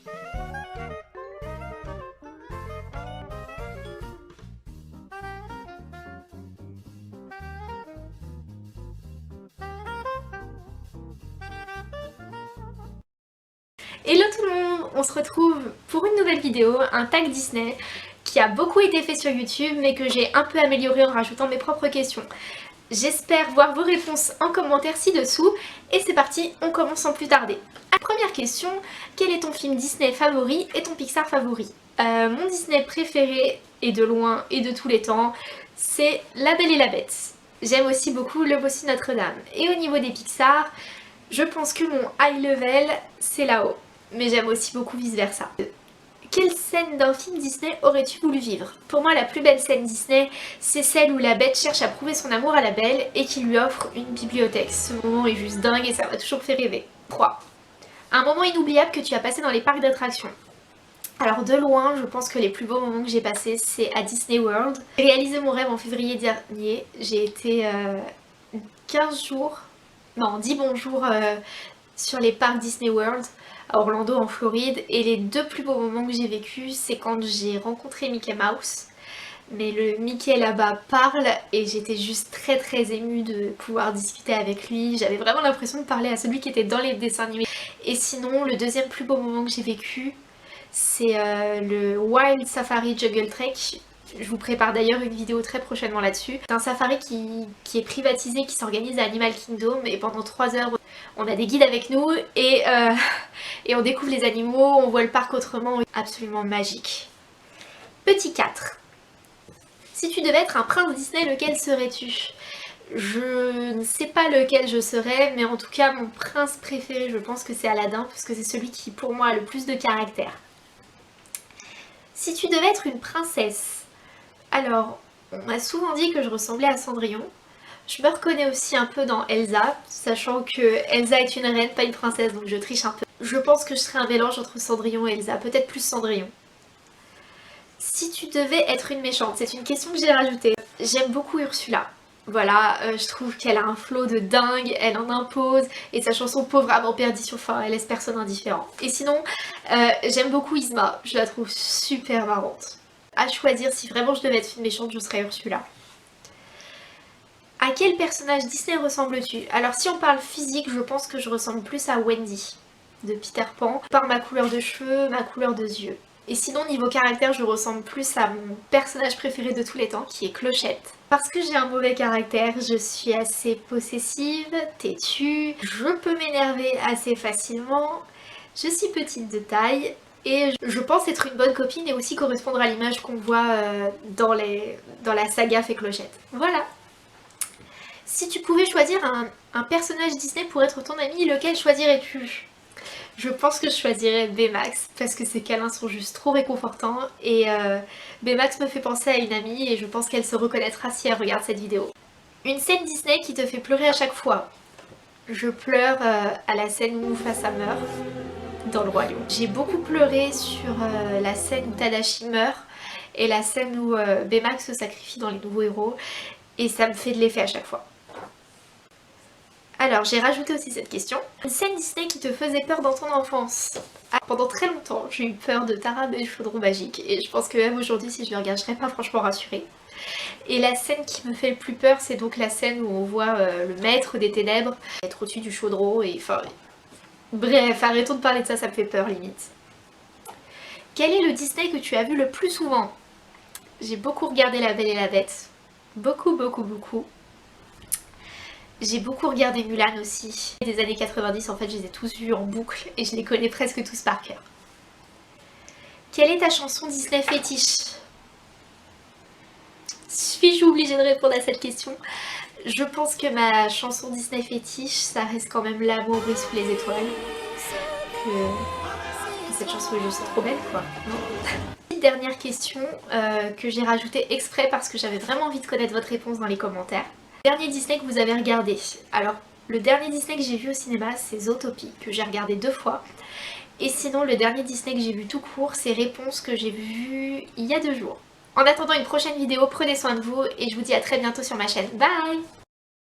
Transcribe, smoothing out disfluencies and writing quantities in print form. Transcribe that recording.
Hello tout le monde, on se retrouve pour une nouvelle vidéo, un tag Disney qui a beaucoup été fait sur YouTube mais que j'ai un peu amélioré en rajoutant mes propres questions. J'espère voir vos réponses en commentaire ci-dessous et c'est parti, on commence sans plus tarder. Première question, quel est ton film Disney favori et ton Pixar favori? Mon Disney préféré, et de loin et de tous les temps, c'est La Belle et la Bête. J'aime aussi beaucoup Le Bossu Notre-Dame. Et au niveau des Pixar, je pense que mon high level, c'est là-haut. Mais j'aime aussi beaucoup vice versa. Quelle scène d'un film Disney aurais-tu voulu vivre? Pour moi, la plus belle scène Disney, c'est celle où la bête cherche à prouver son amour à la belle et qui lui offre une bibliothèque. Ce moment est juste dingue et ça m'a toujours fait rêver. 3. Un moment inoubliable que tu as passé dans les parcs d'attractions. Alors de loin, je pense que les plus beaux moments que j'ai passés, c'est à Disney World. J'ai réalisé mon rêve en février dernier. J'ai été 15 jours, non 10 bons jours sur les parcs Disney World à Orlando en Floride, et les deux plus beaux moments que j'ai vécu, c'est quand j'ai rencontré Mickey Mouse. Mais le Mickey là-bas parle et j'étais juste très émue de pouvoir discuter avec lui. J'avais vraiment l'impression de parler à celui qui était dans les dessins animés. Et sinon, le deuxième plus beau moment que j'ai vécu, c'est le Wild Safari Jungle Trek. Je vous prépare d'ailleurs une vidéo très prochainement là-dessus. C'est un safari qui est privatisé, qui s'organise à Animal Kingdom, et pendant 3 heures on a des guides avec nous et on découvre les animaux, on voit le parc autrement, absolument magique. Petit 4. Si tu devais être un prince Disney, lequel serais-tu? Je ne sais pas lequel je serais, mais en tout cas mon prince préféré, je pense que c'est Aladdin, parce que c'est celui qui pour moi a le plus de caractère. Si tu devais être une princesse, alors on m'a souvent dit que je ressemblais à Cendrillon. Je me reconnais aussi un peu dans Elsa, sachant que Elsa est une reine, pas une princesse, donc je triche un peu. Je pense que je serais un mélange entre Cendrillon et Elsa, peut-être plus Cendrillon. Si tu devais être une méchante, c'est une question que j'ai rajoutée. J'aime beaucoup Ursula. Voilà, je trouve qu'elle a un flow de dingue, elle en impose, et sa chanson Pauvre âme en perdition, enfin elle laisse personne indifférent. Et sinon, j'aime beaucoup Yzma, je la trouve super marrante. À choisir, si vraiment je devais être une méchante, je serais Ursula. À quel personnage Disney ressembles-tu? Alors si on parle physique, je pense que je ressemble plus à Wendy de Peter Pan, par ma couleur de cheveux, ma couleur de yeux. Et sinon niveau caractère, je ressemble plus à mon personnage préféré de tous les temps, qui est Clochette. Parce que j'ai un mauvais caractère, je suis assez possessive, têtue, je peux m'énerver assez facilement, je suis petite de taille, et je pense être une bonne copine et aussi correspondre à l'image qu'on voit dans la saga Fée Clochette. Voilà. Si tu pouvais choisir un personnage Disney pour être ton ami, lequel choisirais-tu? Je pense que je choisirais Baymax parce que ses câlins sont juste trop réconfortants et Baymax me fait penser à une amie et je pense qu'elle se reconnaîtra si elle regarde cette vidéo. Une scène Disney qui te fait pleurer à chaque fois. Je pleure à la scène où Mufasa meurt dans le royaume. J'ai beaucoup pleuré sur la scène où Tadashi meurt et la scène où Baymax se sacrifie dans Les Nouveaux Héros, et ça me fait de l'effet à chaque fois. Alors j'ai rajouté aussi cette question. Une scène Disney qui te faisait peur dans ton enfance? Pendant très longtemps j'ai eu peur de Tara et le chaudron magique, et je pense que même aujourd'hui si je le regarde je serais pas franchement rassurée. Et la scène qui me fait le plus peur, c'est donc la scène où on voit le maître des ténèbres être au-dessus du chaudron, et enfin... Bref, arrêtons de parler de ça, ça me fait peur limite. Quel est le Disney que tu as vu le plus souvent? J'ai beaucoup regardé La Belle et la Bête. Beaucoup. J'ai beaucoup regardé Mulan aussi. Des années 90, en fait, je les ai tous vus en boucle et je les connais presque tous par cœur. Quelle est ta chanson Disney fétiche? Suis-je obligée de répondre à cette question? Je pense que ma chanson Disney fétiche, ça reste quand même L'amour brille sous les étoiles. Cette chanson est juste trop belle, quoi. Non. Dernière question que j'ai rajoutée exprès parce que j'avais vraiment envie de connaître votre réponse dans les commentaires. Dernier Disney que vous avez regardé. Alors, le dernier Disney que j'ai vu au cinéma, c'est Zootopie, que j'ai regardé 2 fois. Et sinon, le dernier Disney que j'ai vu tout court, c'est Réponse, que j'ai vu il y a 2 jours. En attendant une prochaine vidéo, prenez soin de vous et je vous dis à très bientôt sur ma chaîne. Bye!